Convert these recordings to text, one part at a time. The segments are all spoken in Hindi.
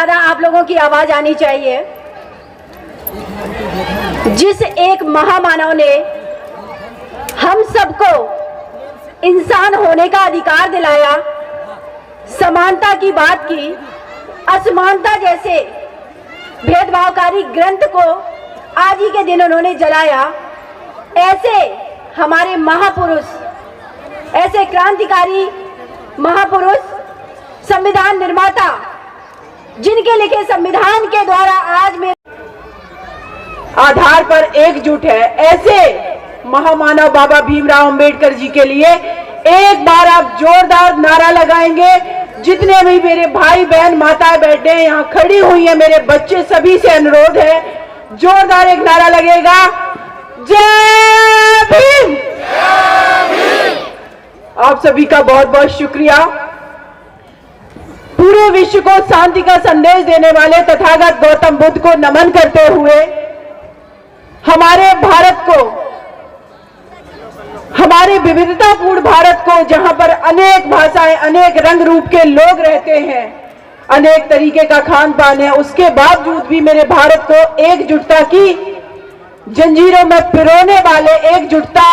ज्यादा आप लोगों की आवाज आनी चाहिए। जिस एक महामानव ने हम सबको इंसान होने का अधिकार दिलाया, समानता की बात की, असमानता जैसे भेदभावकारी ग्रंथ को आज ही के दिन उन्होंने जलाया, ऐसे हमारे महापुरुष, ऐसे क्रांतिकारी महापुरुष, संविधान निर्माता, जिनके लिखे संविधान के द्वारा आज मेरे आधार पर एकजुट है, ऐसे महामानव बाबा भीमराव अंबेडकर जी के लिए एक बार आप जोरदार नारा लगाएंगे। जितने भी मेरे भाई बहन माताएं बैठे हैं, यहाँ खड़ी हुई है, मेरे बच्चे, सभी से अनुरोध है, जोरदार एक नारा लगेगा, जय भीम। आप सभी का बहुत बहुत शुक्रिया। पूरे विश्व को शांति का संदेश देने वाले तथागत गौतम बुद्ध को नमन करते हुए हमारे भारत को, हमारे विविधतापूर्ण भारत को, जहां पर अनेक भाषाएं, अनेक रंग रूप के लोग रहते हैं, अनेक तरीके का खान पान है, उसके बावजूद भी मेरे भारत को एकजुटता की जंजीरों में पिरोने वाले, एकजुटता,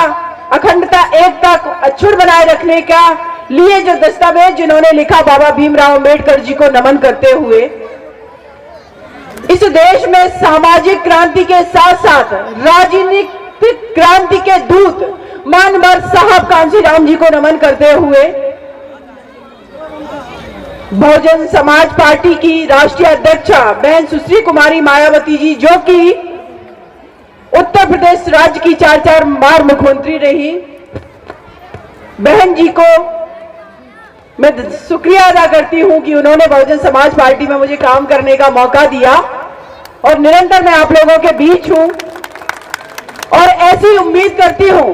अखंडता, एकता को अक्षुण्ण बनाए रखने का लिए जो दस्तावेज जिन्होंने लिखा, बाबा भीमराव अंबेडकर जी को नमन करते हुए इस देश में सामाजिक क्रांति के साथ साथ राजनीतिक क्रांति के दूत मानवर साहब कांशीराम जी को नमन करते हुए बहुजन समाज पार्टी की राष्ट्रीय अध्यक्षा बहन सुश्री कुमारी मायावती जी, जो कि उत्तर प्रदेश राज्य की 4 बार मुख्यमंत्री रही, बहन जी को मैं शुक्रिया अदा करती हूं कि उन्होंने बहुजन समाज पार्टी में मुझे काम करने का मौका दिया और निरंतर मैं आप लोगों के बीच हूं और ऐसी उम्मीद करती हूं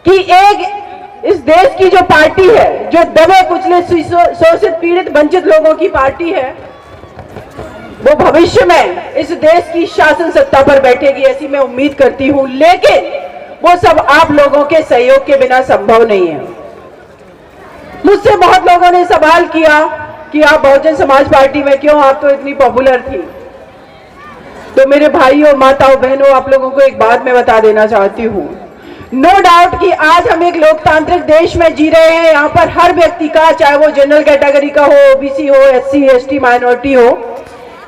कि एक इस देश की जो पार्टी है, जो दबे कुचले शोषित पीड़ित वंचित लोगों की पार्टी है, वो भविष्य में इस देश की शासन सत्ता पर बैठेगी, ऐसी मैं उम्मीद करती हूं। लेकिन वो सब आप लोगों के सहयोग के बिना संभव नहीं है। मुझसे बहुत लोगों ने सवाल किया कि आप बहुजन समाज पार्टी में क्यों, आप तो इतनी पॉपुलर थी। तो मेरे भाइयों, माताओं, बहनों, आप लोगों को एक बात मैं बता देना चाहती हूँ। नो डाउट कि आज हम एक लोकतांत्रिक देश में जी रहे हैं। यहाँ पर हर व्यक्ति का, चाहे वो जनरल कैटेगरी का हो, ओबीसी हो, एससी एसटी माइनॉरिटी हो,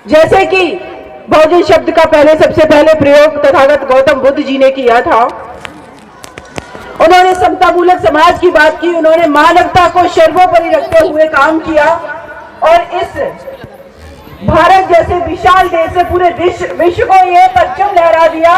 जैसे कि बहुजन शब्द का सबसे पहले प्रयोग तथागत गौतम बुद्ध जी ने किया था। उन्होंने समतामूलक समाज की बात की, उन्होंने मानवता को सर्वोपरि रखते हुए काम किया और इस भारत जैसे विशाल देश से पूरे विश्व को यह परचम लहरा दिया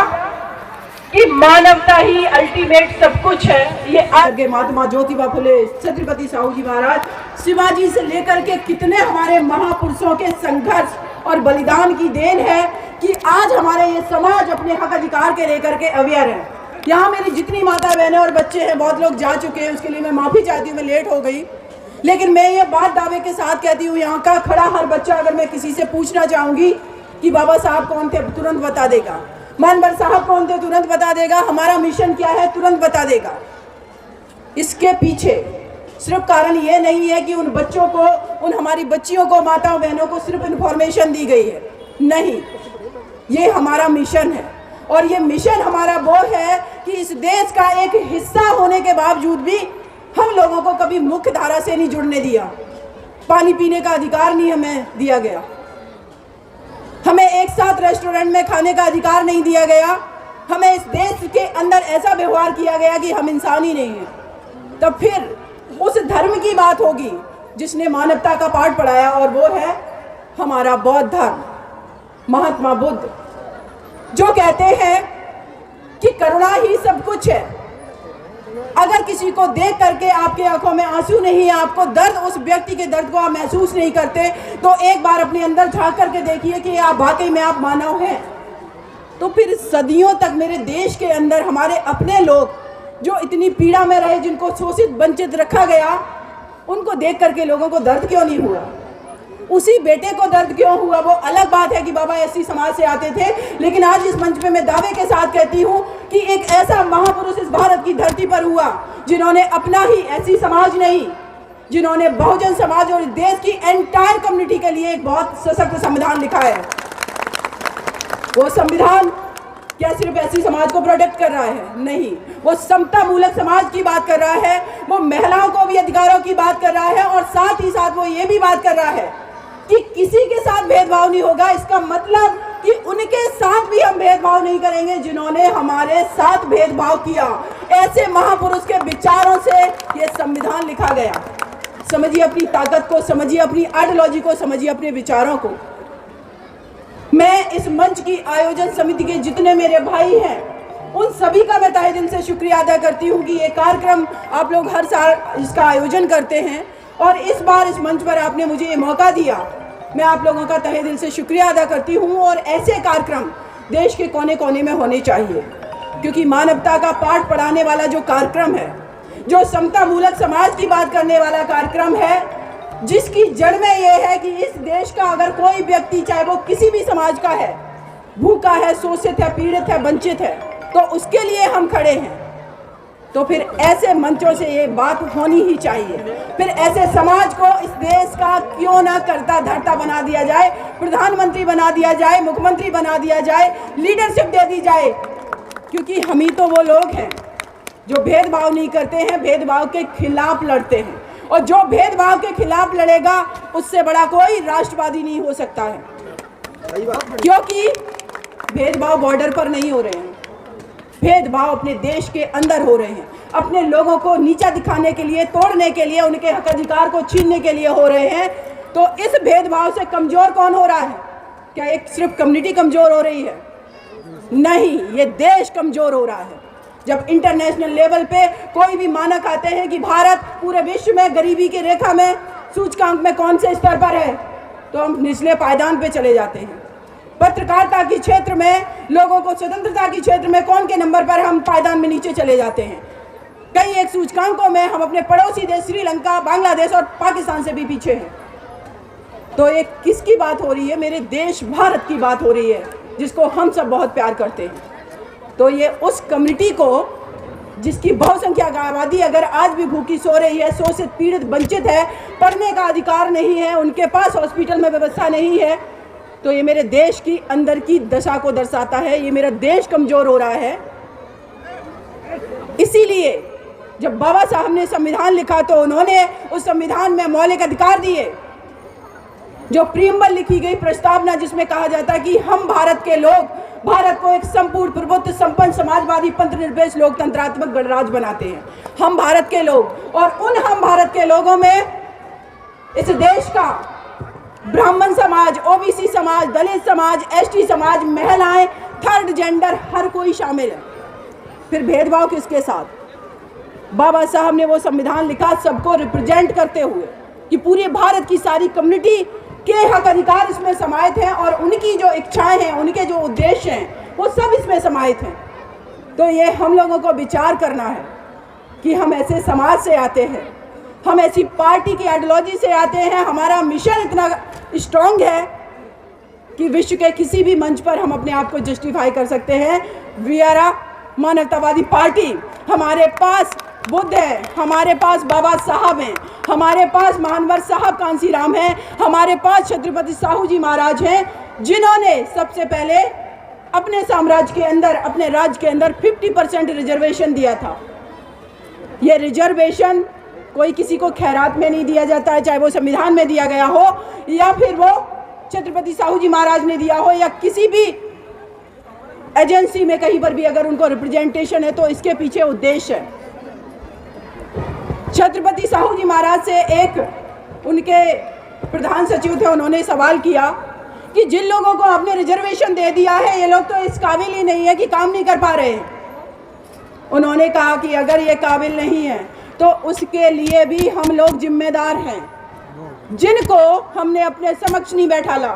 कि मानवता ही अल्टीमेट सब कुछ है। ये आगे महात्मा ज्योतिबा फुले, छत्रपति साहू जी महाराज, शिवाजी से लेकर के कितने हमारे महापुरुषों के संघर्ष और बलिदान की देन है कि आज हमारे ये समाज अपने हक अधिकार के लेकर के अवेयर है। यहाँ मेरी जितनी माता बहनें और बच्चे हैं, बहुत लोग जा चुके हैं, उसके लिए मैं माफी चाहती हूँ, मैं लेट हो गई, लेकिन मैं ये बात दावे के साथ कहती हूँ, यहाँ का खड़ा हर बच्चा, अगर मैं किसी से पूछना चाहूंगी कि बाबा साहब कौन थे, तुरंत बता देगा। मानवर साहब कौन थे, तुरंत बता देगा। हमारा मिशन क्या है, तुरंत बता देगा। इसके पीछे सिर्फ कारण ये नहीं है कि उन बच्चों को, उन हमारी बच्चियों को, माताओं बहनों को सिर्फ इन्फॉर्मेशन दी गई है, नहीं, ये हमारा मिशन है। और ये मिशन हमारा वो है कि इस देश का एक हिस्सा होने के बावजूद भी हम लोगों को कभी मुख्य धारा से नहीं जुड़ने दिया। पानी पीने का अधिकार नहीं हमें दिया गया, हमें एक साथ रेस्टोरेंट में खाने का अधिकार नहीं दिया गया, हमें इस देश के अंदर ऐसा व्यवहार किया गया कि हम इंसान ही नहीं हैं। तब फिर उस धर्म की बात होगी जिसने मानवता का पाठ पढ़ाया, और वो है हमारा बौद्ध धर्म, महात्मा बुद्ध, जो कहते हैं कि करुणा ही सब कुछ है। अगर किसी को देख करके आपके आंखों में आंसू नहीं है, आपको दर्द, उस व्यक्ति के दर्द को आप महसूस नहीं करते, तो एक बार अपने अंदर झांक करके देखिए कि आप वाकई में आप मानव हैं। तो फिर सदियों तक मेरे देश के अंदर हमारे अपने लोग जो इतनी पीड़ा में रहे, जिनको शोषित वंचित रखा गया, उनको देख करके लोगों को दर्द क्यों नहीं हुआ? उसी बेटे को दर्द क्यों हुआ? वो अलग बात है कि बाबा एससी समाज से आते थे, लेकिन आज इस मंच पे मैं दावे के साथ कहती हूँ कि एक ऐसा महापुरुष इस भारत की धरती पर हुआ जिन्होंने अपना ही, एससी समाज नहीं, जिन्होंने बहुजन समाज और देश की एंटायर कम्युनिटी के लिए एक बहुत सशक्त संविधान लिखा है। वो संविधान क्या सिर्फ ऐसी समाज को प्रोटेक्ट कर रहा है? नहीं, वो समता मूलक समाज की बात कर रहा है, वो महिलाओं को भी अधिकारों की बात कर रहा है, और साथ ही साथ वो ये भी बात कर रहा है कि किसी के साथ भेदभाव नहीं होगा। इसका मतलब कि उनके साथ भी हम भेदभाव नहीं करेंगे जिन्होंने हमारे साथ भेदभाव किया। ऐसे महापुरुष के विचारों से ये संविधान लिखा गया। समझिए अपनी ताकत को, समझिए अपनी आइडियोलॉजी को, समझिए अपने विचारों को। मैं इस मंच की आयोजन समिति के जितने मेरे भाई हैं उन सभी का मैं तहे दिल से शुक्रिया अदा करती हूँ कि ये कार्यक्रम आप लोग हर साल इसका आयोजन करते हैं, और इस बार इस मंच पर आपने मुझे ये मौका दिया। मैं आप लोगों का तहे दिल से शुक्रिया अदा करती हूँ, और ऐसे कार्यक्रम देश के कोने कोने में होने चाहिए, क्योंकि मानवता का पाठ पढ़ाने वाला जो कार्यक्रम है, जो समता मूलक समाज की बात करने वाला कार्यक्रम है, जिसकी जड़ में ये है कि इस देश का अगर कोई व्यक्ति, चाहे वो किसी भी समाज का है, भूखा है, शोषित है, पीड़ित है, वंचित है, तो उसके लिए हम खड़े हैं। तो फिर ऐसे मंचों से ये बात होनी ही चाहिए। फिर ऐसे समाज को इस देश का क्यों ना करता धरता बना दिया जाए, प्रधानमंत्री बना दिया जाए, मुख्यमंत्री बना दिया जाए, लीडरशिप दे दी जाए, क्योंकि हम ही तो वो लोग हैं जो भेदभाव नहीं करते हैं, भेदभाव के खिलाफ लड़ते हैं। और जो भेदभाव के खिलाफ लड़ेगा उससे बड़ा कोई राष्ट्रवादी नहीं हो सकता है, क्योंकि भेदभाव बॉर्डर पर नहीं हो रहे हैं, भेदभाव अपने देश के अंदर हो रहे हैं, अपने लोगों को नीचा दिखाने के लिए, तोड़ने के लिए, उनके हक अधिकार को छीनने के लिए हो रहे हैं। तो इस भेदभाव से कमजोर कौन हो रहा है? क्या एक सिर्फ कम्युनिटी कमजोर हो रही है? नहीं, ये देश कमजोर हो रहा है। जब इंटरनेशनल लेवल पे कोई भी मानक आते हैं कि भारत पूरे विश्व में गरीबी की रेखा में सूचकांक में कौन से स्तर पर है, तो हम निचले पायदान पे चले जाते हैं। पत्रकारिता के क्षेत्र में, लोगों को स्वतंत्रता के क्षेत्र में कौन के नंबर पर हम पायदान में नीचे चले जाते हैं। कई एक सूचकांकों में हम अपने पड़ोसी देश श्रीलंका, बांग्लादेश और पाकिस्तान से भी पीछे हैं। तो ये किसकी बात हो रही है? मेरे देश भारत की बात हो रही है, जिसको हम सब बहुत प्यार करते हैं। तो ये उस कम्युनिटी को जिसकी बहुसंख्यक आबादी अगर आज भी भूखी सो रही है, शोषित, पीड़ित, वंचित है, पढ़ने का अधिकार नहीं है, उनके पास हॉस्पिटल में व्यवस्था नहीं है, तो ये मेरे देश की अंदर की दशा को दर्शाता है। ये मेरा देश कमजोर हो रहा है। इसीलिए जब बाबा साहब ने संविधान लिखा तो उन्होंने उस संविधान में मौलिक अधिकार दिए। जो प्रीएम्बल लिखी गई प्रस्तावना, जिसमें कहा जाता है कि हम भारत के लोग भारत को एक संपूर्ण, प्रभुत्व, संपन्न, समाजवादी, पंथनिरपेक्ष, लोकतंत्रात्मक गणराज्य बनाते हैं। हम भारत के लोग, और उन हम भारत के लोगों में इस देश का ब्राह्मण समाज, ओबीसी समाज, दलित समाज, एसटी समाज, महिलाएं, थर्ड जेंडर, हर कोई शामिल है। फिर भेदभाव किसके साथ? बाबा साहब ने वो संविधान लिखा सबको रिप्रेजेंट करते हुए कि पूरे भारत की सारी कम्युनिटी के हक अधिकार इसमें समाहित हैं, और उनकी जो इच्छाएं हैं, उनके जो उद्देश्य हैं, वो सब इसमें समाहित हैं। तो ये हम लोगों को विचार करना है कि हम ऐसे समाज से आते हैं, हम ऐसी पार्टी की आइडियोलॉजी से आते हैं, हमारा मिशन इतना स्ट्रांग है कि विश्व के किसी भी मंच पर हम अपने आप को जस्टिफाई कर सकते हैं। वी आर अ मानवतावादी पार्टी। हमारे पास बुद्ध है, हमारे पास बाबा साहब हैं, हमारे पास महानवर साहब कांसी राम हैं, हमारे पास छत्रपति साहू जी महाराज हैं, जिन्होंने सबसे पहले अपने साम्राज्य के अंदर, अपने राज्य के अंदर 50% रिजर्वेशन दिया था। ये रिजर्वेशन कोई किसी को खैरात में नहीं दिया जाता है, चाहे वो संविधान में दिया गया हो या फिर वो छत्रपति साहू जी महाराज ने दिया हो, या किसी भी एजेंसी में कहीं पर भी अगर उनको रिप्रेजेंटेशन है, तो इसके पीछे उद्देश्य है। छत्रपति साहू जी महाराज से एक उनके प्रधान सचिव थे, उन्होंने सवाल किया कि जिन लोगों को आपने रिजर्वेशन दे दिया है, ये लोग तो इस काबिल ही नहीं है कि काम नहीं कर पा रहे हैं। उन्होंने कहा कि अगर ये काबिल नहीं है तो उसके लिए भी हम लोग जिम्मेदार हैं। जिनको हमने अपने समक्ष नहीं बैठाला,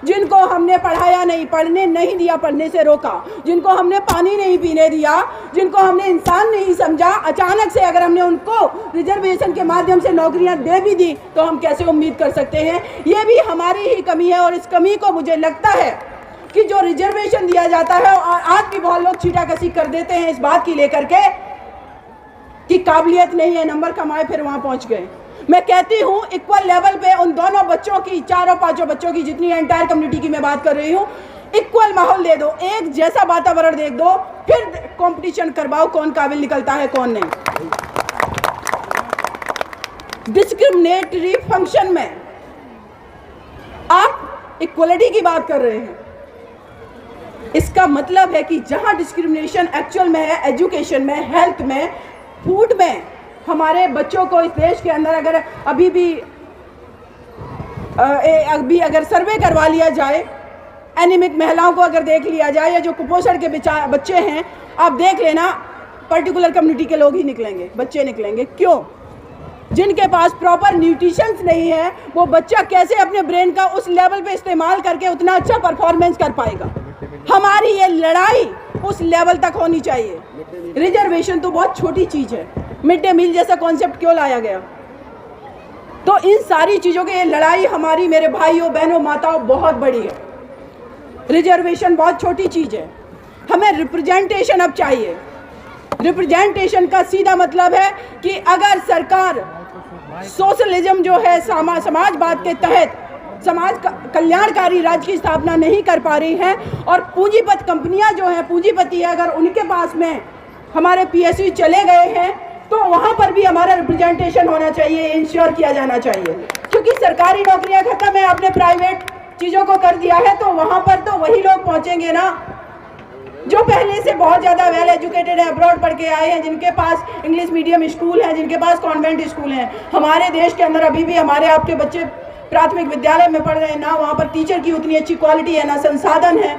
जिनको हमने पढ़ाया नहीं, पढ़ने नहीं दिया, पढ़ने से रोका, जिनको हमने पानी नहीं पीने दिया, जिनको हमने इंसान नहीं समझा, अचानक से अगर हमने उनको रिजर्वेशन के माध्यम से नौकरियां दे भी दी, तो हम कैसे उम्मीद कर सकते हैं? ये भी हमारी ही कमी है। और इस कमी को मुझे लगता है कि जो रिजर्वेशन दिया जाता है, और आज भी बहुत लोग छीटाकशी कर देते हैं इस बात की लेकर के कि काबिलियत नहीं है, नंबर कमाए फिर वहाँ पहुँच गए। मैं कहती हूँ इक्वल लेवल पे उन दोनों बच्चों की, चारों पांचों बच्चों की, जितनी एंटायर कम्युनिटी की मैं बात कर रही हूँ, इक्वल माहौल दे दो, एक जैसा वातावरण दे दो, फिर कंपटीशन करवाओ कौन काबिल निकलता है कौन नहीं। डिस्क्रिमिनेटरी फंक्शन में आप इक्वलिटी की बात कर रहे हैं, इसका मतलब है कि जहां डिस्क्रिमिनेशन एक्चुअल में है, एजुकेशन में, हेल्थ में, फूड में, हमारे बच्चों को इस देश के अंदर अगर अभी अगर सर्वे करवा लिया जाए, एनीमिक महिलाओं को अगर देख लिया जाए, या जो कुपोषण के बच्चे हैं, आप देख लेना पर्टिकुलर कम्युनिटी के लोग ही निकलेंगे, बच्चे निकलेंगे। क्यों? जिनके पास प्रॉपर न्यूट्रिशंस नहीं है, वो बच्चा कैसे अपने ब्रेन का उस लेवल पे इस्तेमाल करके उतना अच्छा परफॉर्मेंस कर पाएगा। हमारी ये लड़ाई उस लेवल तक होनी चाहिए। रिजर्वेशन तो बहुत छोटी चीज़ है, मिड डे मील जैसा कॉन्सेप्ट क्यों लाया गया? तो इन सारी चीज़ों की ये लड़ाई हमारी, मेरे भाइयों बहनों माताओं, बहुत बड़ी है। रिजर्वेशन बहुत छोटी चीज़ है, हमें रिप्रेजेंटेशन अब चाहिए। रिप्रेजेंटेशन का सीधा मतलब है कि अगर सरकार सोशलिज्म जो है, समाजवाद के तहत समाज कल्याणकारी राज्य की स्थापना नहीं कर पा रही है, और पूंजीपत कंपनियां जो हैं, पूंजीपति है, अगर उनके पास में हमारे पीएसयू चले गए हैं, तो वहाँ पर भी हमारा रिप्रेजेंटेशन होना चाहिए, इंश्योर किया जाना चाहिए। क्योंकि सरकारी नौकरियाँ खत्म है, आपने प्राइवेट चीज़ों को कर दिया है, तो वहाँ पर तो वही लोग पहुँचेंगे ना जो पहले से बहुत ज़्यादा वेल एजुकेटेड है, अब्रॉड पढ़ के आए हैं, जिनके पास इंग्लिश मीडियम स्कूल हैं, जिनके पास कॉन्वेंट स्कूल हैं। हमारे देश के अंदर अभी भी हमारे आपके बच्चे प्राथमिक विद्यालय में पढ़ रहे हैं ना, वहाँ पर टीचर की उतनी अच्छी क्वालिटी है, ना संसाधन है,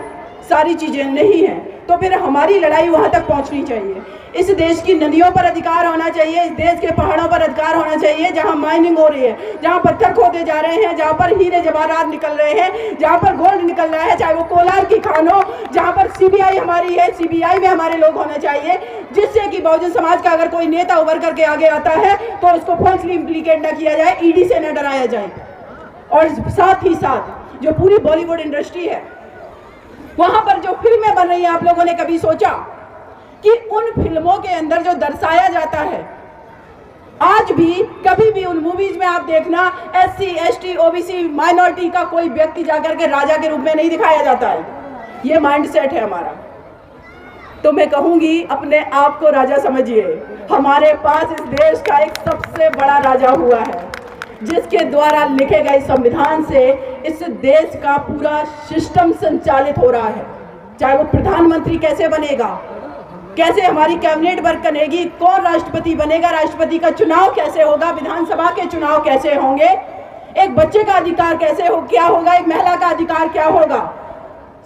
सारी चीज़ें नहीं हैं। तो फिर हमारी लड़ाई वहाँ तक पहुँचनी चाहिए। इस देश की नदियों पर अधिकार होना चाहिए, इस देश के पहाड़ों पर अधिकार होना चाहिए, जहाँ माइनिंग हो रही है, जहाँ पत्थर खोदे जा रहे हैं, जहाँ पर हीरे जवाहरात निकल रहे हैं, जहाँ पर गोल्ड निकल रहा है, चाहे वो कोलार की खान हो, जहाँ पर सीबीआई हमारी है, सीबीआई में हमारे लोग होने चाहिए, जिससे कि बहुजन समाज का अगर कोई नेता उभर करके आगे आता है तो उसको फॉल्सली इम्प्लीकेट न किया जाए, ईडी से न डराया जाए। और साथ ही साथ जो पूरी बॉलीवुड इंडस्ट्री है, वहाँ पर जो फिल्में बन रही हैं, आप लोगों ने कभी सोचा कि उन फिल्मों के अंदर जो दर्शाया जाता है, आज भी कभी भी उन मूवीज में आप देखना SC ST OBC माइनॉरिटी का कोई व्यक्ति जाकर के राजा के रूप में नहीं दिखाया जाता है। ये माइंडसेट है हमारा। तो मैं कहूंगी, अपने आप को राजा समझिए। हमारे पास इस देश का एक सबसे बड़ा राजा हुआ है, जिसके द्वारा लिखे गए संविधान से इस देश का पूरा सिस्टम संचालित हो रहा है। चाहे वो प्रधानमंत्री कैसे बनेगा, कैसे हमारी कैबिनेट वर्क बनेगी, कौन राष्ट्रपति बनेगा, राष्ट्रपति का चुनाव कैसे होगा, विधानसभा के चुनाव कैसे होंगे, एक बच्चे का अधिकार कैसे क्या होगा, एक महिला का अधिकार क्या होगा,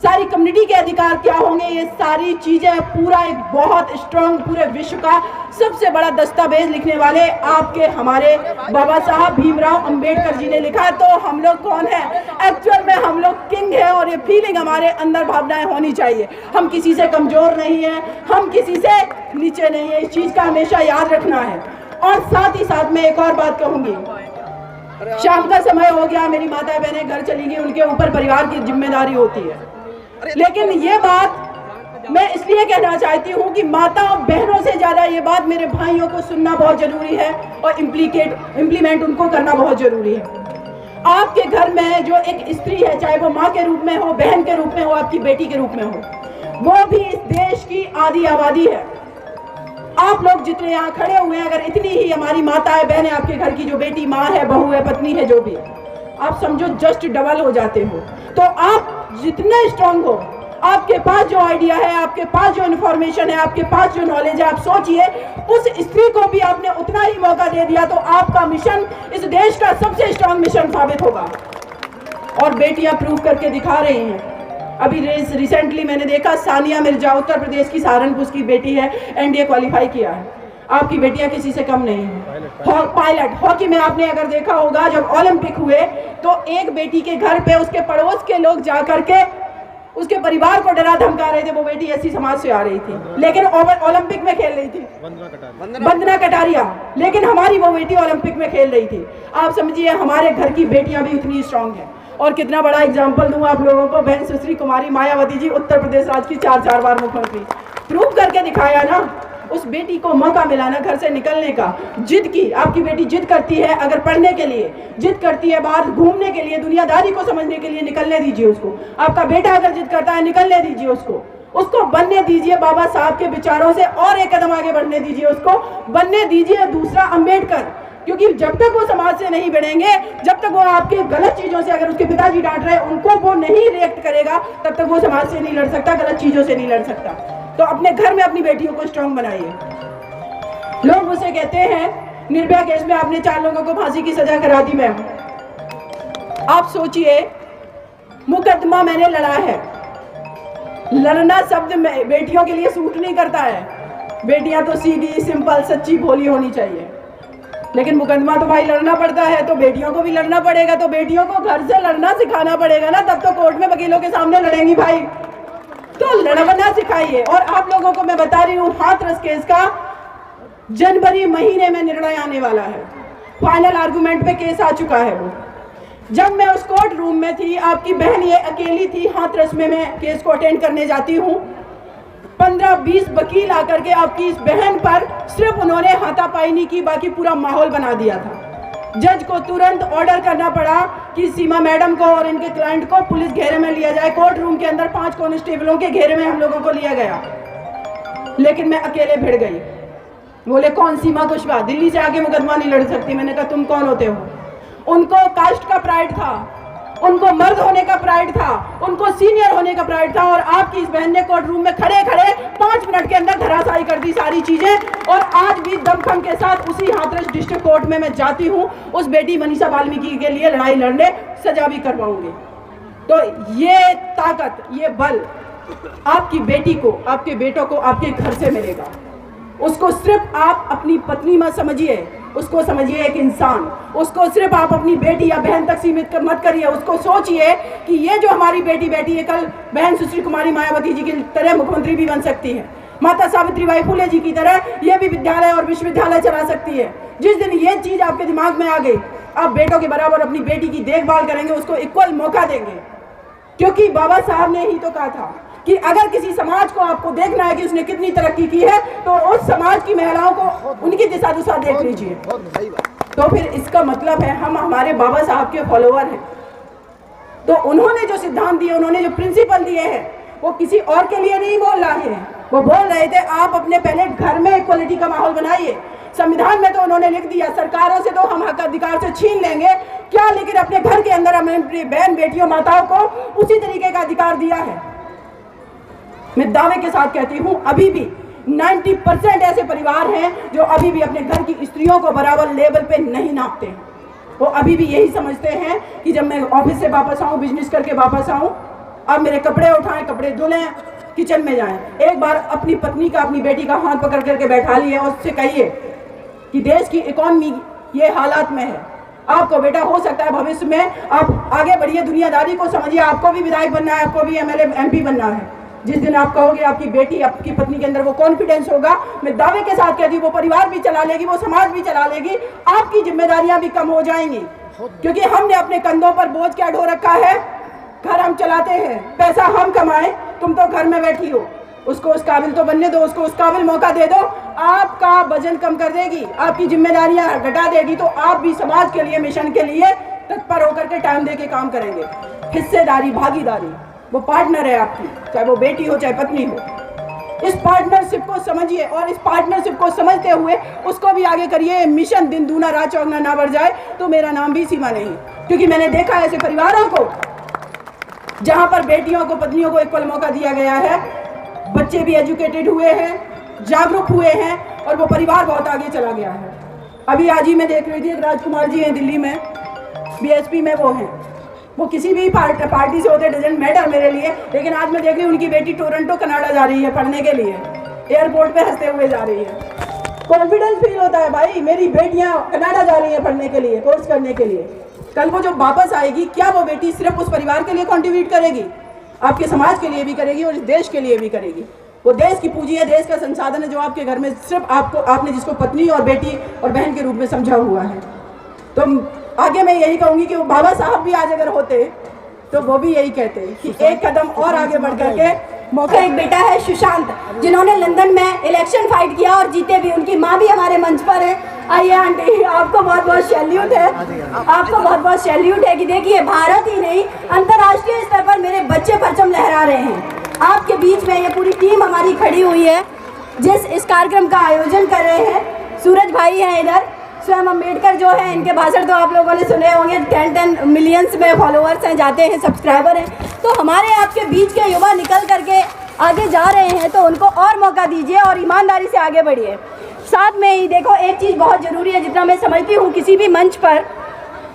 सारी कम्युनिटी के अधिकार क्या होंगे, ये सारी चीजें पूरा एक बहुत स्ट्रांग, पूरे विश्व का सबसे बड़ा दस्तावेज लिखने वाले आपके हमारे बाबा साहब भीमराव अंबेडकर जी ने लिखा। तो हम लोग कौन है? एक्चुअल में हम लोग किंग है, और ये फीलिंग हमारे अंदर भावनाएं होनी चाहिए। हम किसी से कमजोर नहीं है, हम किसी से नीचे नहीं है, इस चीज का हमेशा याद रखना है। और साथ ही साथ में एक और बात कहूंगी, शाम का समय हो गया, मेरी माता बहनें घर चली गई, उनके ऊपर परिवार की जिम्मेदारी होती है। लेकिन ये बात मैं इसलिए कहना चाहती हूँ कि माता और बहनों से ज़्यादा ये बात मेरे भाइयों को सुनना बहुत ज़रूरी है, और इम्प्लीमेंट उनको करना बहुत ज़रूरी है। आपके घर में जो एक स्त्री है, चाहे वो माँ के रूप में हो, बहन के रूप में हो, आपकी बेटी के रूप में हो, वो भी इस देश की आधी आबादी है। आप लोग जितने यहाँ खड़े हुए हैं, अगर इतनी ही हमारी माताएं बहनें, आपके घर की जो बेटी माँ है, बहू है, पत्नी है, जो भी, आप समझो जस्ट डबल हो जाते हो। तो आप जितना स्ट्रांग हो, आपके पास जो आइडिया है, आपके पास जो इन्फॉर्मेशन है, आपके पास जो नॉलेज है, आप सोचिए, उस स्त्री को भी आपने उतना ही मौका दे दिया तो आपका मिशन इस देश का सबसे स्ट्रांग मिशन साबित होगा। और बेटियां प्रूव करके दिखा रही हैं। अभी रिसेंटली मैंने देखा, सानिया मिर्जा, उत्तर प्रदेश की सहारनपुर की बेटी है, एनडीए क्वालिफाई किया है। आपकी बेटियां किसी से कम नहीं है। पायलट हॉकी में आपने अगर देखा होगा, जब ओलंपिक हुए तो एक बेटी के घर पे उसके पड़ोस के लोग जाकर के उसके परिवार को डरा धमका रहे थे। वो बेटी ऐसी समाज से आ रही थी, लेकिन ओलंपिक में खेल रही थी, वंदना कटारिया, लेकिन हमारी वो बेटी ओलंपिक में खेल रही थी। आप समझिए हमारे घर की बेटियां भी उतनी स्ट्रांग हैं। और कितना बड़ा एग्जाम्पल दूं आप लोगों को, बहन सुश्री कुमारी मायावती जी, उत्तर प्रदेश राज्य की 4 बार मुख्यमंत्री, प्रूव करके दिखाया ना। उस बेटी को मौका मिला ना घर से निकलने का, जिद की। आपकी बेटी जिद करती है अगर पढ़ने के लिए, जिद करती है बाहर घूमने के लिए, दुनियादारी को समझने के लिए, निकलने दीजिए उसको। आपका बेटा अगर जिद करता है निकलने दीजिए उसको बनने दीजिए बाबा साहब के विचारों से और एक कदम आगे बढ़ने दीजिए, उसको बनने दीजिए दूसरा अंबेडकर। क्योंकि जब तक वो समाज से नहीं बढ़ेंगे, जब तक वो आपके गलत चीजों से, अगर उसके पिताजी डांट रहे हैं उनको वो नहीं रिएक्ट करेगा, तब तक वो समाज से नहीं लड़ सकता, गलत चीजों से नहीं लड़ सकता। तो अपने घर में अपनी बेटियों को स्ट्रांग बनाइए। लोग मुझसे कहते हैं निर्भया केस में आपने 4 लोगों को फांसी की सजा करा दी। मैम आप सोचिए, मुकदमा मैंने लड़ा है। लड़ना शब्द बेटियों के लिए सूट नहीं करता है। बेटियां तो सीधी, सिंपल, सच्ची, भोली होनी चाहिए, लेकिन मुकदमा तो भाई लड़ना पड़ता है, तो बेटियों को भी लड़ना पड़ेगा। तो बेटियों को घर से लड़ना सिखाना पड़ेगा ना, तब तो कोर्ट में वकीलों के सामने लड़ेंगी भाई। तो लड़ना सिखाइए। और आप लोगों को मैं बता रही हूँ, हाथरस केस का जनवरी महीने में निर्णय आने वाला है। फाइनल आर्गुमेंट पे केस आ चुका है। वो जब मैं उस कोर्ट रूम में थी, आपकी बहन ये अकेली थी हाथरस में, मैं केस को अटेंड करने जाती हूँ। 15-20 वकील आकर के आपकी इस बहन पर सिर्फ उन्होंने हाथापाई नहीं की, बाकी पूरा माहौल बना दिया था। जज को तुरंत ऑर्डर करना पड़ा कि सीमा मैडम को और इनके क्लाइंट को पुलिस घेरे में लिया जाए। कोर्ट रूम के अंदर 5 कांस्टेबलों के घेरे में हम लोगों को लिया गया, लेकिन मैं अकेले भिड़ गई। बोले कौन सीमा कुशवाहा, दिल्ली से आके मुकदमा नहीं लड़ सकती। मैंने कहा तुम कौन होते हो? उनको कास्ट का प्राइड था, उनको मर्द होने का प्राइड था, उनको सीनियर होने का प्राइड था। और आपकी इस बहन ने कोर्ट रूम में खड़े खड़े 5 मिनट के अंदर धराशायी कर दी सारी चीजें। और आज भी दमखम के साथ उसी हाथरस डिस्ट्रिक्ट कोर्ट में मैं जाती हूँ, उस बेटी मनीषा वाल्मीकि के लिए लड़ाई लड़ने, सजा भी करवाऊंगी। तो ये ताकत, ये बल आपकी बेटी को, आपके बेटों को आपके घर से मिलेगा। उसको सिर्फ आप अपनी पत्नी मत समझिए, उसको समझिए एक इंसान। उसको सिर्फ आप अपनी बेटी या बहन तक सीमित मत करिए। उसको सोचिए कि ये जो हमारी बेटी बैठी है, कल बहन सुश्री कुमारी मायावती जी की तरह मुख्यमंत्री भी बन सकती है। माता सावित्रीबाई फुले जी की तरह ये भी विद्यालय और विश्वविद्यालय चला सकती है। जिस दिन ये चीज आपके दिमाग में आ गई, आप बेटों के बराबर अपनी बेटी की देखभाल करेंगे, उसको इक्वल मौका देंगे। क्योंकि बाबा साहब ने ही तो कहा था कि अगर किसी समाज को आपको देखना है कि उसने कितनी तरक्की की है, तो उस समाज की महिलाओं को उनकी दिशा दुशा देख लीजिए। तो फिर इसका मतलब है हम हमारे बाबा साहब के फॉलोअर हैं। तो उन्होंने जो सिद्धांत दिए, उन्होंने जो प्रिंसिपल दिए हैं, वो किसी और के लिए नहीं बोल रहे हैं। वो बोल रहे थे आप अपने पहले घर में इक्वलिटी का माहौल बनाइए। संविधान में तो उन्होंने लिख दिया सरकारों से तो हम हक अधिकार से छीन लेंगे क्या, लेकिन अपने घर के अंदर हमने बहन बेटियों माताओं को उसी तरीके का अधिकार दिया है। मैं दावे के साथ कहती हूँ, अभी भी 90% ऐसे परिवार हैं जो अभी भी अपने घर की स्त्रियों को बराबर लेवल पे नहीं नापते हैं। वो अभी भी यही समझते हैं कि जब मैं ऑफिस से वापस आऊँ, बिजनेस करके वापस आऊँ, अब मेरे कपड़े उठाएं, कपड़े धुलें, किचन में जाएं। एक बार अपनी पत्नी का, अपनी बेटी का हाथ पकड़ करके बैठा लिए और उससे कहिए कि देश की इकोनॉमी ये हालात में है, आपको बेटा हो सकता है भविष्य में आप आगे बढ़िए, दुनियादारी को समझिए, आपको भी विधायक बनना है, आपको भी एमएलए एमपी बनना है। जिस दिन आप कहोगे आपकी बेटी, आपकी पत्नी के अंदर वो कॉन्फिडेंस होगा, मैं दावे के साथ कहती हूँ वो परिवार भी चला लेगी, वो समाज भी चला लेगी, आपकी जिम्मेदारियां भी कम हो जाएंगी। क्योंकि हमने अपने कंधों पर बोझ क्या ढो रखा है, घर हम चलाते हैं, पैसा हम कमाएं, तुम तो घर में बैठी हो। उसको उस काबिल तो बनने दो, उसको उस काबिल मौका दे दो, आपका वजन कम कर देगी, आपकी जिम्मेदारियां घटा देगी, तो आप भी समाज के लिए, मिशन के लिए तत्पर होकर के टाइम दे के काम करेंगे। हिस्सेदारी, भागीदारी, वो पार्टनर है आपकी, चाहे वो बेटी हो चाहे पत्नी हो। इस पार्टनरशिप को समझिए और इस पार्टनरशिप को समझते हुए उसको भी आगे करिए। मिशन दिन दूना रात चौगुना ना बढ़ जाए तो मेरा नाम भी सीमा नहीं। क्योंकि मैंने देखा ऐसे परिवारों को जहां पर बेटियों को, पत्नियों को इक्वल मौका दिया गया है, बच्चे भी एजुकेटेड हुए हैं, जागरूक हुए हैं और वो परिवार बहुत आगे चला गया है। अभी आज ही मैं देख रही थी, एक राजकुमार जी हैं दिल्ली में, बीएसपी में वो हैं, वो किसी भी पार्टी से होते, डजंट मैटर मेरे लिए, लेकिन आज मैं देख रही हूँ उनकी बेटी टोरंटो कनाडा जा रही है पढ़ने के लिए, एयरपोर्ट पे हंसते हुए जा रही है। कॉन्फिडेंस फील होता है भाई, मेरी बेटियां कनाडा जा रही है पढ़ने के लिए, कोर्स करने के लिए। कल वो जो वापस आएगी, क्या वो बेटी सिर्फ उस परिवार के लिए कॉन्ट्रीब्यूट करेगी, आपके समाज के लिए भी करेगी और इस देश के लिए भी करेगी। वो देश की पूंजी है, देश का संसाधन है, जो आपके घर में सिर्फ आपने जिसको पत्नी और बेटी और बहन के रूप में समझा हुआ है। तो आगे मैं यही कहूंगी कि वो बाबा साहब भी आज अगर होते तो वो भी यही कहते कि एक कदम और आगे बढ़ करके मौका एक बेटा है सुशांत, जिन्होंने लंदन में इलेक्शन फाइट किया और जीते भी। उनकी माँ भी हमारे मंच पर है। आइए आंटी, आपको बहुत बहुत सैल्यूट है, आपको बहुत बहुत सैल्यूट है कि देखिए भारत ही नहीं अंतर्राष्ट्रीय स्तर पर मेरे बच्चे परचम लहरा रहे हैं। आपके बीच में ये पूरी टीम हमारी खड़ी हुई है जिस इस कार्यक्रम का आयोजन कर रहे हैं। सूरज भाई हैं इधर, स्वयं अम्बेडकर जो है, इनके भाषण तो आप लोगों ने सुने होंगे। 10 मिलियंस में फॉलोअर्स हैं, जाते हैं, सब्सक्राइबर हैं। तो हमारे आपके बीच के युवा निकल करके आगे जा रहे हैं, तो उनको और मौका दीजिए और ईमानदारी से आगे बढ़िए। साथ में ही देखो एक चीज़ बहुत ज़रूरी है, जितना मैं समझती हूँ किसी भी मंच पर,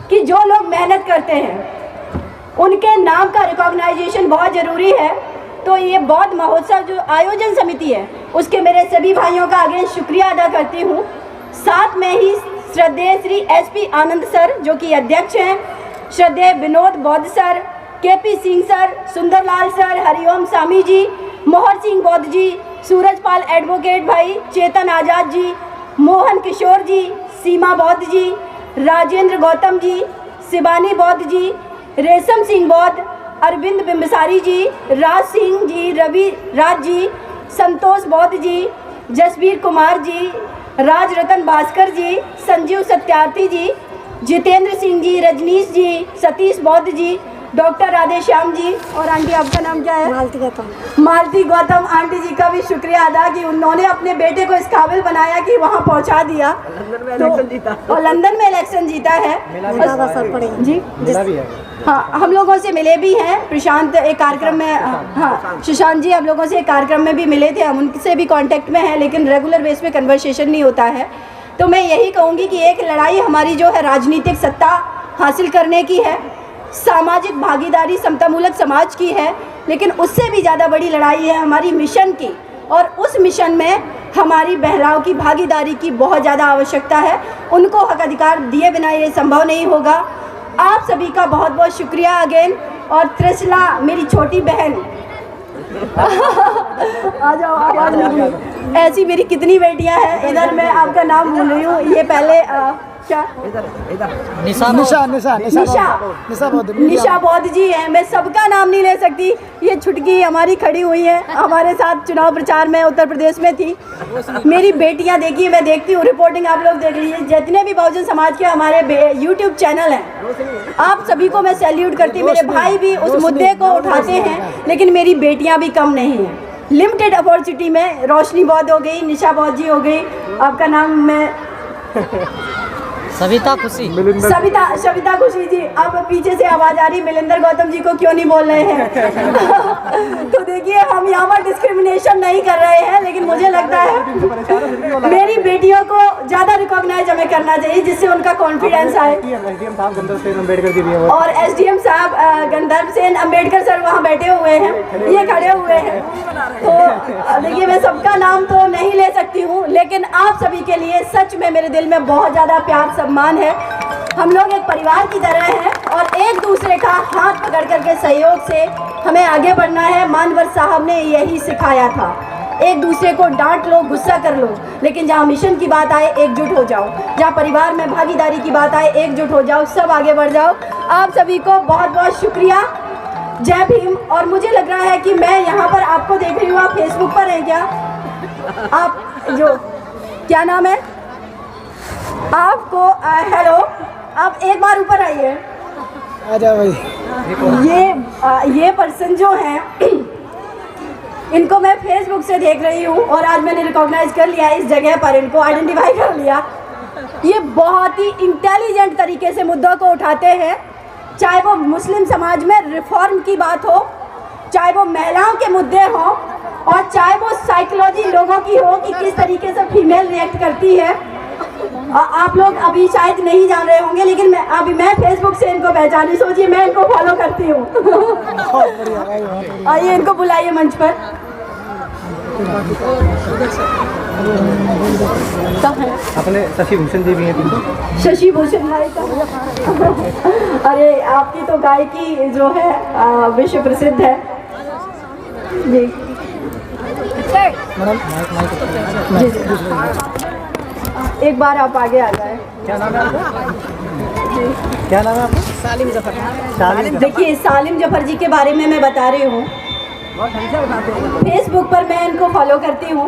कि जो लोग मेहनत करते हैं उनके नाम का रिकॉग्नाइजेशन बहुत ज़रूरी है। तो ये बौद्ध महोत्सव जो आयोजन समिति है, उसके मेरे सभी भाइयों का अगेन शुक्रिया अदा करती हूँ। साथ में ही श्रद्धेय श्री SP आनंद सर जो कि अध्यक्ष हैं, श्रद्धेय Vinod Bauddh sir, KP Singh sir, Sundarlal sir, Hariom Swami ji, Mohar Singh बौद्ध जी, सूरजपाल एडवोकेट भाई, चेतन आज़ाद जी, मोहन किशोर जी, सीमा बौद्ध जी, राजेंद्र गौतम जी, शिवानी बौद्ध जी, रेशम सिंह बौद्ध, अरविंद बिम्बसारी जी, राज सिंह जी, रवि राज जी, संतोष बौद्ध जी, जसवीर कुमार जी, राज रतन भास्कर जी, संजीव सत्यार्थी जी, जितेंद्र सिंह जी, रजनीश जी, सतीश बौद्ध जी, डॉक्टर राधेश्याम जी, और आंटी आपका नाम क्या है? मालती गौतम। मालती गौतम आंटी जी का भी शुक्रिया अदा कि उन्होंने अपने बेटे को इस काबिल बनाया कि वहाँ पहुँचा दिया। और लंदन में इलेक्शन जीता है जी। हाँ, हम लोगों से मिले भी हैं, प्रशांत एक कार्यक्रम में, हाँ सुशांत जी हम लोगों से एक कार्यक्रम में भी मिले थे, हम उनसे भी कांटेक्ट में हैं, लेकिन रेगुलर बेस पे कन्वर्सेशन नहीं होता है। तो मैं यही कहूँगी कि एक लड़ाई हमारी जो है राजनीतिक सत्ता हासिल करने की है, सामाजिक भागीदारी समतामूलक समाज की है, लेकिन उससे भी ज़्यादा बड़ी लड़ाई है हमारी मिशन की, और उस मिशन में हमारी बहलाओं की भागीदारी की बहुत ज़्यादा आवश्यकता है। उनको हक अधिकार दिए बिना ये संभव नहीं होगा। आप सभी का बहुत बहुत शुक्रिया अगेन। और त्रिशला मेरी छोटी बहन आ जाओ, आवाज़ नहीं, ऐसी मेरी कितनी बेटियां हैं। इधर मैं आपका नाम भूल रही हूँ, ये पहले क्या निशा बौद्ध जी हैं, मैं सबका नाम नहीं ले सकती। ये छुटकी हमारी खड़ी हुई है, हमारे साथ चुनाव प्रचार में उत्तर प्रदेश में थी। मेरी बेटियां देखिए, मैं देखती हूँ, रिपोर्टिंग आप लोग देख लीजिए। जितने भी बहुजन समाज के हमारे YouTube चैनल हैं, आप सभी को मैं सैल्यूट करती हूँ। मेरे भाई भी उस मुद्दे को उठाते हैं, लेकिन मेरी बेटियाँ भी कम नहीं हैं। लिमिटेड अपॉर्चुनिटी में रोशनी बौद्ध हो गई, निशा बौद्ध जी हो गई, आपका नाम मैं सविता खुशी, सविता खुशी जी। अब पीछे से आवाज आ रही, मिलिंदर गौतम जी को क्यों नहीं बोल रहे हैं? तो देखिए हम यहाँ पर डिस्क्रिमिनेशन नहीं कर रहे हैं, लेकिन मुझे लगता है मेरी बेटियों को ज्यादा रिकॉग्नाइज हमें करना चाहिए, जिससे उनका कॉन्फिडेंस आए। और SDM साहब गंधर्व सेन अम्बेडकर सर वहाँ बैठे हुए हैं, ये खड़े हुए हैं। तो देखिए मैं सबका नाम तो नहीं ले सकती हूँ, लेकिन आप सभी के लिए सच में मेरे दिल में बहुत ज्यादा प्यार सम्मान है। हम लोग एक परिवार की तरह हैं और एक दूसरे का हाथ पकड़ करके सहयोग से हमें आगे बढ़ना है। मानवर साहब ने यही सिखाया था, एक दूसरे को डांट लो, गुस्सा कर लो, लेकिन जहाँ मिशन की बात आए एकजुट हो जाओ, जहाँ परिवार में भागीदारी की बात आए एकजुट हो जाओ, सब आगे बढ़ जाओ। आप सभी को बहुत बहुत शुक्रिया, जय भीम। और मुझे लग रहा है कि मैं यहाँ पर आपको देख रही हूँ, आप फेसबुक पर हैं क्या? आप जो क्या नाम है आपको? हेलो, आप एक बार ऊपर आइए। आजा भाई। ये पर्सन जो हैं इनको मैं फेसबुक से देख रही हूँ और आज मैंने रिकॉग्नाइज कर लिया, इस जगह पर इनको आइडेंटिफाई कर लिया। ये बहुत ही इंटेलिजेंट तरीके से मुद्दों को उठाते हैं, चाहे वो मुस्लिम समाज में रिफॉर्म की बात हो, चाहे वो महिलाओं के मुद्दे हो, और चाहे वो साइकोलॉजी लोगों की हो कि किस तरीके से फीमेल रिएक्ट करती है। आप लोग अभी शायद नहीं जान रहे होंगे, लेकिन मैं फेसबुक से इनको पहचानी, सोचिए मैं इनको फॉलो करती हूँ। आइए इनको बुलाइए मंच पर। अपने शशि भूषण जी भी हैं। शशि भूषण भाई का अरे आपकी तो गायकी जो है विश्व प्रसिद्ध है जी। एक बार आप आगे आ जाए। क्या नाम है आपका? क्या नाम है आपका? सालिम जफर। देखिए सालिम जफर जी के बारे में मैं बता रही हूँ। फेसबुक पर मैं इनको फॉलो करती हूँ।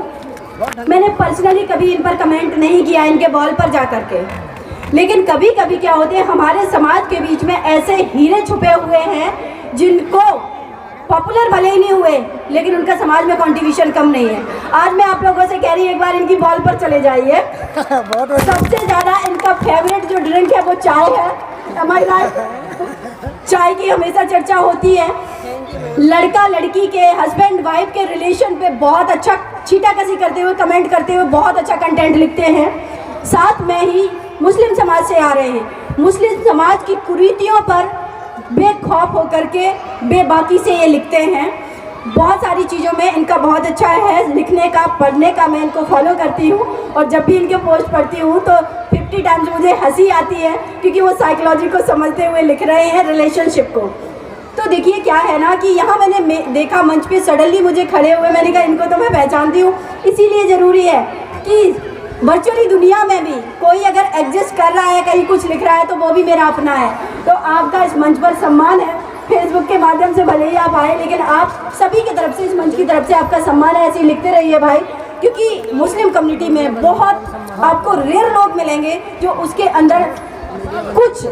मैंने पर्सनली कभी इन पर कमेंट नहीं किया इनके बॉल पर जा कर के, लेकिन कभी कभी क्या होते हैं हमारे समाज के बीच में ऐसे हीरे छुपे हुए हैं जिनको पॉपुलर भले ही नहीं हुए लेकिन उनका समाज में कंट्रीब्यूशन कम नहीं है। आज मैं आप लोगों से कह रही हूँ एक बार इनकी बॉल पर चले जाइए। सबसे ज़्यादा इनका फेवरेट जो ड्रिंक है वो चाय है। हमारी चाय की हमेशा चर्चा होती है। लड़का लड़की के हस्बैंड वाइफ के रिलेशन पे बहुत अच्छा छीटाकशी करते हुए कमेंट करते हुए बहुत अच्छा कंटेंट लिखते हैं। साथ में ही मुस्लिम समाज से आ रहे हैं। मुस्लिम समाज की कुरीतियों पर बेखौफ होकर के बेबाकी से ये लिखते हैं। बहुत सारी चीज़ों में इनका बहुत अच्छा है लिखने का, पढ़ने का। मैं इनको फॉलो करती हूँ और जब भी इनके पोस्ट पढ़ती हूँ तो 50 टाइम्स मुझे हंसी आती है क्योंकि वो साइकोलॉजी को समझते हुए लिख रहे हैं, रिलेशनशिप को। तो देखिए क्या है ना कि यहाँ मैंने देखा मंच पे सडनली मुझे खड़े हुए, मैंने कहा इनको तो मैं पहचानती हूँ। इसीलिए ज़रूरी है कि वर्चुअली दुनिया में भी कोई अगर एग्जिस्ट कर रहा है, कहीं कुछ लिख रहा है तो वो भी मेरा अपना है। तो आपका इस मंच पर सम्मान है। फेसबुक के माध्यम से भले ही आप आए लेकिन आप सभी की तरफ से, इस मंच की तरफ से आपका सम्मान है। ऐसे ही लिखते रहिए भाई, क्योंकि मुस्लिम कम्युनिटी में बहुत आपको रेयर लोग मिलेंगे जो उसके अंदर कुछ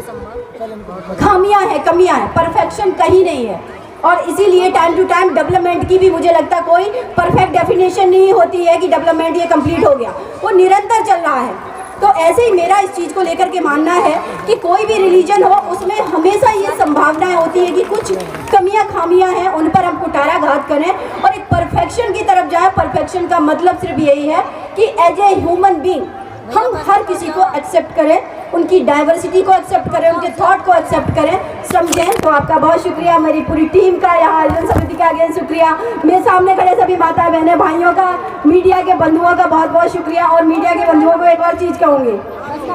खामियां हैं, कमियां हैं, परफेक्शन कहीं नहीं है। और इसीलिए टाइम टू टाइम डेवलपमेंट की भी मुझे लगता है कोई परफेक्ट डेफिनेशन नहीं होती है कि डेवलपमेंट ये कंप्लीट हो गया, वो निरंतर चल रहा है। तो ऐसे ही मेरा इस चीज़ को लेकर के मानना है कि कोई भी रिलीजन हो उसमें हमेशा ये संभावनाएं होती है कि कुछ कमियां खामियां हैं, उन पर हम कुठाराघात करें और एक परफेक्शन की तरफ जाए। परफेक्शन का मतलब सिर्फ यही है कि एज ए ह्यूमन बीइंग हम हर किसी को एक्सेप्ट करें, उनकी डाइवर्सिटी को एक्सेप्ट करें, उनके थॉट को एक्सेप्ट करें, समझें। तो आपका बहुत शुक्रिया, मेरी पूरी टीम का, यहाँ आयोजन समिति का अगेन शुक्रिया, मेरे सामने खड़े सभी माता बहनें भाइयों का, मीडिया के बंधुओं का बहुत बहुत शुक्रिया। और मीडिया के बंधुओं को एक और चीज़ कहूँगी,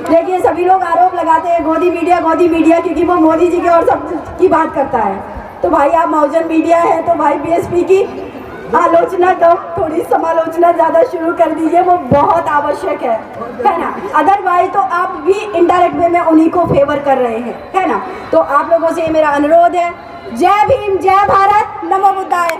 देखिए सभी लोग आरोप लगाते हैं गोदी मीडिया क्योंकि वो मोदी जी की और सब की बात करता है। तो भाई आप महाजन मीडिया है तो भाई बीएसपी की आलोचना कम, थोड़ी समालोचना ज़्यादा शुरू कर दीजिए, वो बहुत आवश्यक है ना। अदरवाइज तो आप भी इनडायरेक्ट वे में उन्हीं को फेवर कर रहे हैं, है ना। तो आप लोगों से मेरा अनुरोध है, जय भीम, जय भारत, नमो बुद्धाय।